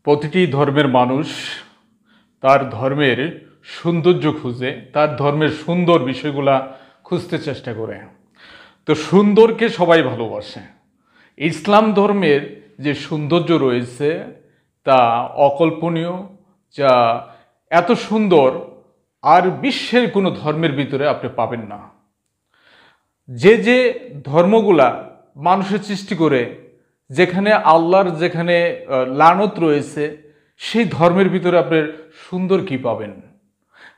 প্রতিটি ধর্মের মানুষ তার ধর্মের সৌন্দর্য খুঁজে, তার ধর্মের সুন্দর বিষয়গুলা খুঁজতে চেষ্টা করে। তো সুন্দরকে সবাই ভালোবাসে। ইসলাম ধর্মের যে সৌন্দর্য রয়েছে তা অকল্পনীয়, যা এত সুন্দর আর বিশ্বের কোনো ধর্মের ভিতরে আপনি পাবেন না। যে ধর্মগুলা মানুষের সৃষ্টি করে, যেখানে আল্লাহর যেখানে লানত রয়েছে, সেই ধর্মের ভিতরে আপনার সুন্দর কি পাবেন?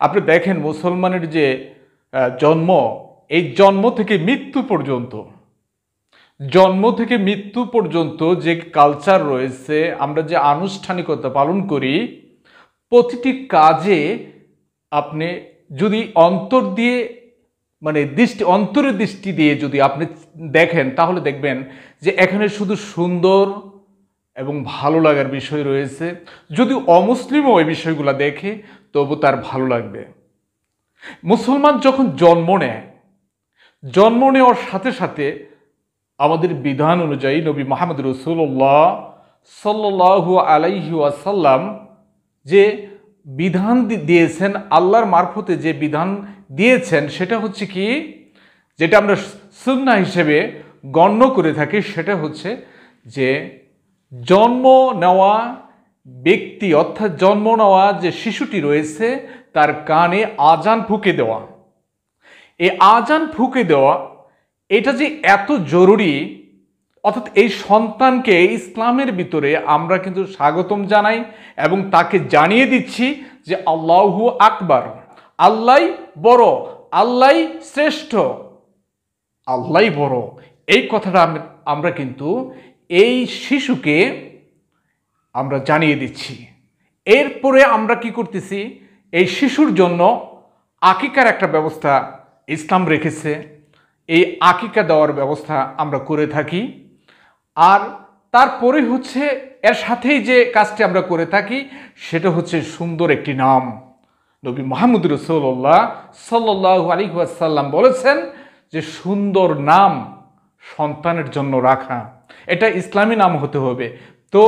আপনি দেখেন মুসলমানের যে জন্ম, এই জন্ম থেকে মৃত্যু পর্যন্ত যে কালচার রয়েছে, আমরা যে আনুষ্ঠানিকতা পালন করি, প্রতিটি কাজে আপনি যদি অন্তর দিয়ে অন্তরের দৃষ্টি দিয়ে যদি আপনি দেখেন, তাহলে দেখবেন যে এখানে শুধু সুন্দর এবং ভালো লাগার বিষয় রয়েছে। যদি অমুসলিমও এই বিষয়গুলো দেখে, তবু তার ভালো লাগবে। মুসলমান যখন জন্ম নেওয়ার সাথে সাথে আমাদের বিধান অনুযায়ী নবী মুহাম্মদ রাসূলুল্লাহ সাল্লাল্লাহু আলাইহি ওয়াসাল্লাম যে বিধান দিয়েছেন, আল্লাহর মারফতে যে বিধান দিয়েছেন, সেটা হচ্ছে কি, যেটা আমরা সুন্নাহ হিসেবে গণ্য করে থাকি, সেটা হচ্ছে যে জন্ম নেওয়া ব্যক্তি অর্থাৎ জন্ম নেওয়া যে শিশুটি রয়েছে, তার কানে আজান ফুঁকে দেওয়া। এই আজান ফুঁকে দেওয়া এটা যে এত জরুরি, অর্থাৎ এই সন্তানকে ইসলামের ভিতরে আমরা কিন্তু স্বাগতম জানাই এবং তাকে জানিয়ে দিচ্ছি যে আল্লাহু আকবার, আল্লাহ বড়, আল্লাহ শ্রেষ্ঠ, আল্লাহ বড়। এই কথাটা আমরা কিন্তু এই শিশুকে আমরা জানিয়ে দিচ্ছি। এরপরে আমরা কি করতেছি, এই শিশুর জন্য আকিকার একটা ব্যবস্থা ইসলাম রেখেছে। এই আকিকা দেওয়ার ব্যবস্থা আমরা করে থাকি। আর তারপরে হচ্ছে এর সাথেই যে কাজটি আমরা করে থাকি, সেটা হচ্ছে সুন্দর একটি নাম। নবী মুহাম্মদ রাসূলুল্লাহ সাল্লাল্লাহু আলাইহি ওয়াসাল্লাম বলেছেন যে সুন্দর নাম সন্তানের জন্য রাখা, এটা ইসলামী নাম হতে হবে। তো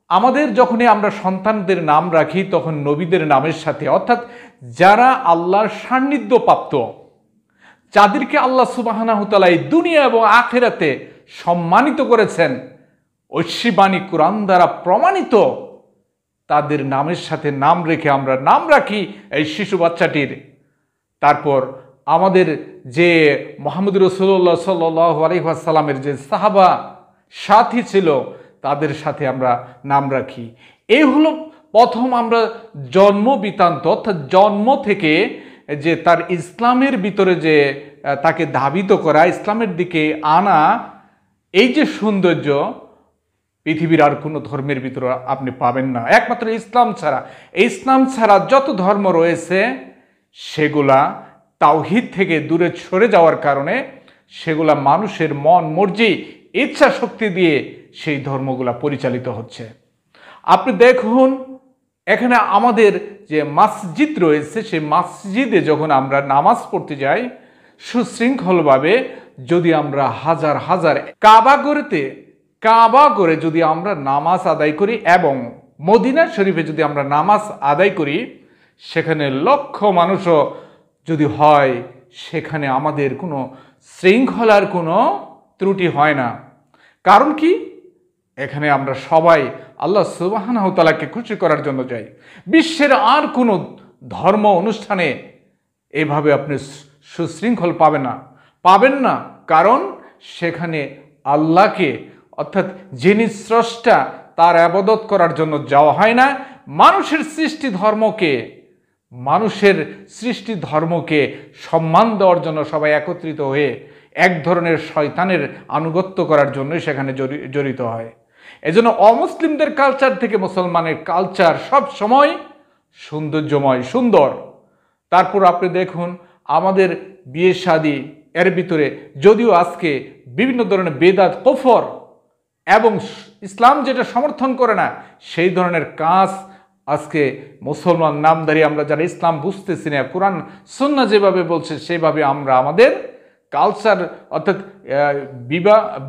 আমাদের যখনই আমরা সন্তানদের নাম রাখি, তখন নবীদের নামের সাথে, অর্থাৎ যারা আল্লাহর সান্নিধ্য প্রাপ্ত, যাদেরকে আল্লাহ সুবহানাহু ওয়া তাআলা এই দুনিয়া এবং আখিরাতে সম্মানিত করেছেন, ঐশী কুরআন দ্বারা প্রমাণিত, তাদের নামের সাথে নাম রেখে আমরা নাম রাখি এই শিশু বাচ্চাটির। তারপর আমাদের যে মুহাম্মদ রাসূলুল্লাহ সাল্লাল্লাহু আলাইহি ওয়াসাল্লামের যে সাহাবা সাথী ছিল, তাদের সাথে আমরা নাম রাখি। এই হলো প্রথম আমরা জন্ম বৃত্তান্ত, অর্থাৎ জন্ম থেকে যে তার ইসলামের ভিতরে যে তাকে ধাবিত করা, ইসলামের দিকে আনা, এই যে সৌন্দর্য পৃথিবীর আর কোনো ধর্মের ভিতরে আপনি পাবেন না, একমাত্র ইসলাম ছাড়া। ইসলাম ছাড়া যত ধর্ম রয়েছে, সেগুলা তাওহীদ থেকে দূরে সরে যাওয়ার কারণে সেগুলা মানুষের মন মর্জি, ইচ্ছা শক্তি দিয়ে সেই ধর্মগুলা পরিচালিত হচ্ছে। আপনি দেখুন, এখানে আমাদের যে মসজিদ রয়েছে, সেই মসজিদে যখন আমরা নামাজ পড়তে যাই, সুশৃঙ্খলভাবে যদি আমরা হাজার হাজার কাবা করে যদি আমরা নামাজ আদায় করি, এবং মদিনা শরীফে যদি আমরা নামাজ আদায় করি, সেখানে লক্ষ মানুষও যদি হয়, সেখানে আমাদের কোনো শৃঙ্খলার কোনো ত্রুটি হয় না। কারণ কি, এখানে আমরা সবাই আল্লাহ সুবহানাহু ওয়া তাআলাকে খুশি করার জন্য যাই। বিশ্বের আর কোনো ধর্ম অনুষ্ঠানে এভাবে আপনি সুশৃঙ্খল পাবেন না। কারণ সেখানে আল্লাহকে, অর্থাৎ যিনি স্রষ্টা, তার ইবাদত করার জন্য যাওয়া হয় না, মানুষের সৃষ্টি ধর্মকে সম্মান দেওয়ার জন্য সবাই একত্রিত হয়ে এক ধরনের শয়তানের আনুগত্য করার জন্য সেখানে জড়িত হয়। এজন্য অমুসলিমদের কালচার থেকে মুসলমানের কালচার সব সময় সৌন্দর্যময়, সুন্দর। তারপর আপনি দেখুন আমাদের বিয়ে শাদী, এর ভিতরে যদিও আজকে বিভিন্ন ধরনের বেদাত, কুফর এবং ইসলাম যেটা সমর্থন করে না, সেই ধরনের কাজ আজকে মুসলমান নামধারী আমরা যারা ইসলাম বুঝতেছি না, কোরআন সুন্নাহ যেভাবে বলছে সেভাবে আমরা আমাদের কালচার, অর্থাৎ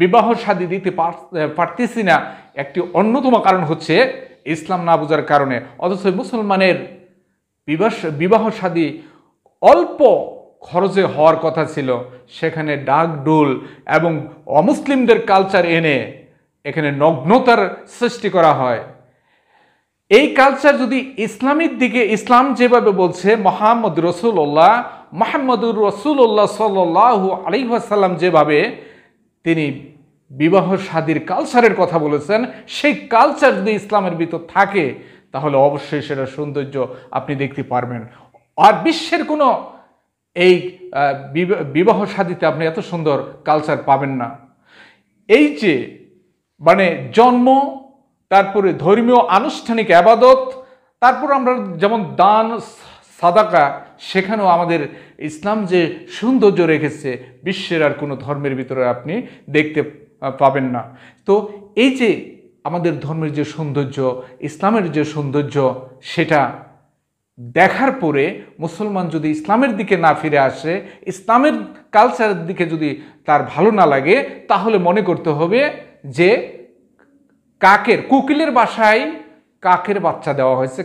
বিবাহ শাদী দিতে পারতেছি না। একটি অন্যতম কারণ হচ্ছে ইসলাম না বোঝার কারণে। অথচ মুসলমানের বিবাহ শাদী অল্প খরচে হওয়ার কথা ছিল, সেখানে ডাকডোল এবং অমুসলিমদের কালচার এনে এখানে নগ্নতার সৃষ্টি করা হয়। এই কালচার যদি ইসলামের দিকে, ইসলাম যেভাবে বলছে মুহাম্মদুর রাসূলুল্লাহ সাল্লাল্লাহু আলাইহি ওয়াসাল্লাম যেভাবে তিনি বিবাহ শাদীর কালচারের কথা বলেছেন, সেই কালচার যদি ইসলামের ভিতর থাকে তাহলে অবশ্যই সেটা সৌন্দর্য আপনি দেখতে পারবেন। আর বিশ্বের কোনো এই বিবাহ শাদীতে আপনি এত সুন্দর কালচার পাবেন না। এই যে মানে জন্ম, তারপরে ধর্মীয় আনুষ্ঠানিক ইবাদত, তারপর আমরা যেমন দান সাদাকা, সেখানেও আমাদের ইসলাম যে সৌন্দর্য রেখেছে বিশ্বের আর কোনো ধর্মের ভিতরে আপনি দেখতে পাবেন না। তো এই যে আমাদের ধর্মের যে সৌন্দর্য, ইসলামের যে সৌন্দর্য, সেটা দেখার পরে মুসলমান যদি ইসলামের দিকে না ফিরে আসে, ইসলামের কালচারের দিকে যদি তার ভালো না লাগে, তাহলে মনে করতে হবে যে কোকিলের বাসায় কাকের বাচ্চা দেওয়া হয়েছে,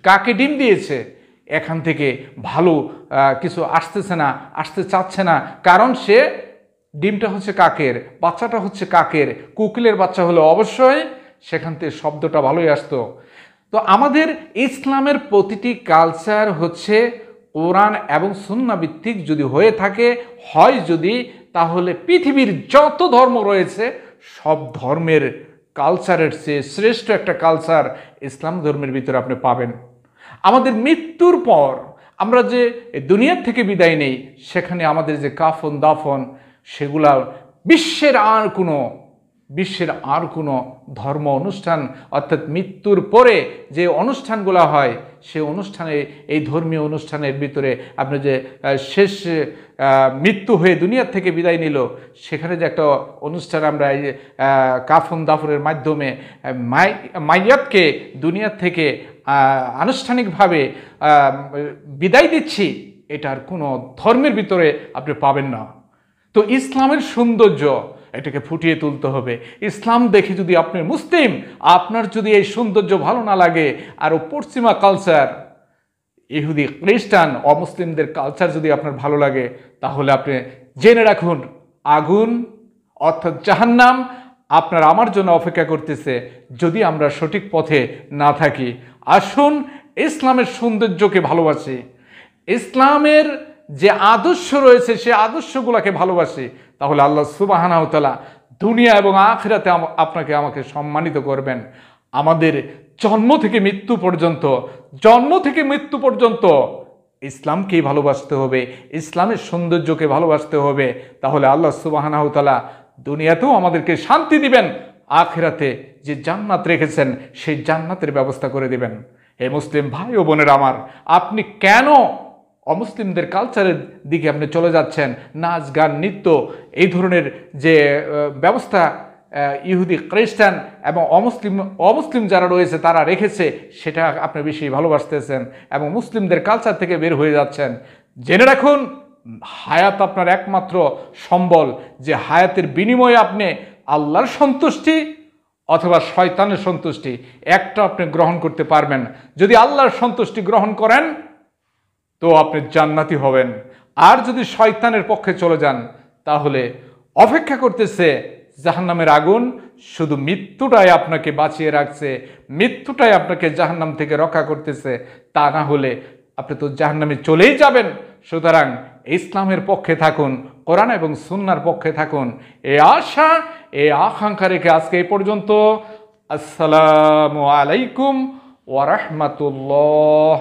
কাকে ডিম দিয়েছে, এখান থেকে ভালো কিছু আসতে চাচ্ছে না, কারণ সে ডিমটা হচ্ছে কাকের, বাচ্চাটা হচ্ছে কাকের, কোকিলের বাচ্চা হলে অবশ্যই সেখান থেকে শব্দটা ভালোই আসতো। তো আমাদের ইসলামের প্রতিটি কালচার হচ্ছে কোরআন এবং সুন্নাহ ভিত্তিক যদি হয়ে থাকে, তাহলে পৃথিবীর যত ধর্ম রয়েছে সব ধর্মের কালচারের চেয়ে শ্রেষ্ঠ একটা কালচার ইসলাম ধর্মের ভিতরে আপনি পাবেন। আমাদের মৃত্যুর পর আমরা যে দুনিয়ার থেকে বিদায় নেই, সেখানে আমাদের যে কাফন দাফন, সেগুলা বিশ্বের আর কোনো ধর্ম অনুষ্ঠান, অর্থাৎ মৃত্যুর পরে যে অনুষ্ঠানগুলো হয়, সেই অনুষ্ঠানে, এই ধর্মীয় অনুষ্ঠানের ভিতরে আপনি যে শেষ মৃত্যু হয়ে দুনিয়ার থেকে বিদায় নিল, সেখানে যে একটা অনুষ্ঠান আমরা এই কাফন দাফনের মাধ্যমে মাইয়াতকে দুনিয়ার থেকে আনুষ্ঠানিকভাবে বিদায় দিচ্ছি, এটার কোনো ধর্মের ভিতরে আপনি পাবেন না। তো ইসলামের সৌন্দর্য এটাকে ফুটিয়ে তুলতে হবে। ইসলাম দেখে যদি আপনি মুসলিম, আপনার যদি এই সৌন্দর্য ভালো না লাগে, আর পশ্চিমা কালচার, ইহুদি খ্রিস্টান অমুসলিমদের কালচার যদি আপনার ভালো লাগে, তাহলে আপনি জেনে রাখুন আগুন অর্থাৎ জাহান্নাম আপনার আমার জন্য অপেক্ষা করতেছে যদি আমরা সঠিক পথে না থাকি। আসুন ইসলামের সৌন্দর্যকে ভালোবাসি, ইসলামের যে আদর্শ রয়েছে সে আদর্শগুলোকে ভালোবাসি, তাহলে আল্লাহ সুবহানাহু ওয়া তাআলা দুনিয়া এবং আখিরাতে আপনাকে আমাকে সম্মানিত করবেন। আমাদের জন্ম থেকে মৃত্যু পর্যন্ত ইসলামকেই ভালোবাসতে হবে, ইসলামের সৌন্দর্যকে ভালোবাসতে হবে, তাহলে আল্লাহ সুবহানাহু ওয়া তাআলা দুনিয়াতেও আমাদেরকে শান্তি দিবেন, আখিরাতে যে জান্নাত রেখেছেন সেই জান্নাতের ব্যবস্থা করে দিবেন। হে মুসলিম ভাই ও বোনেরা আমার, আপনি কেন অমুসলিমদের কালচারের দিকে আপনি চলে যাচ্ছেন? নাচ গান নৃত্য এই ধরনের যে ব্যবস্থা ইহুদি খ্রিস্টান এবং অমুসলিম যারা রয়েছে তারা রেখেছে, সেটা আপনি বেশি ভালোবাসতেছেন এবং মুসলিমদের কালচার থেকে বের হয়ে যাচ্ছেন। জেনে রাখুন, হায়াত আপনার একমাত্র সম্বল, যে হায়াতের বিনিময়ে আপনি আল্লাহর সন্তুষ্টি অথবা শয়তানের সন্তুষ্টি একটা আপনি গ্রহণ করতে পারবেন। যদি আল্লাহর সন্তুষ্টি গ্রহণ করেন তো আপনি জান্নাতি হবেন, আর যদি শয়তানের পক্ষে চলে যান তাহলে অপেক্ষা করতেছে জাহান্নামের আগুন। শুধু মৃত্যুটাই আপনাকে বাঁচিয়ে রাখছে, মৃত্যুটাই আপনাকে জাহান্নাম থেকে রক্ষা করতেছে, তা না হলে আপনি তো জাহান্নামে চলেই যাবেন। সুতরাং ইসলামের পক্ষে থাকুন, কোরআন এবং সুন্নাহর পক্ষে থাকুন, এই আশা এই আকাঙ্ক্ষা রেখে আজকে এই পর্যন্ত। আসসালামু আলাইকুম ওয়া রাহমাতুল্লাহ।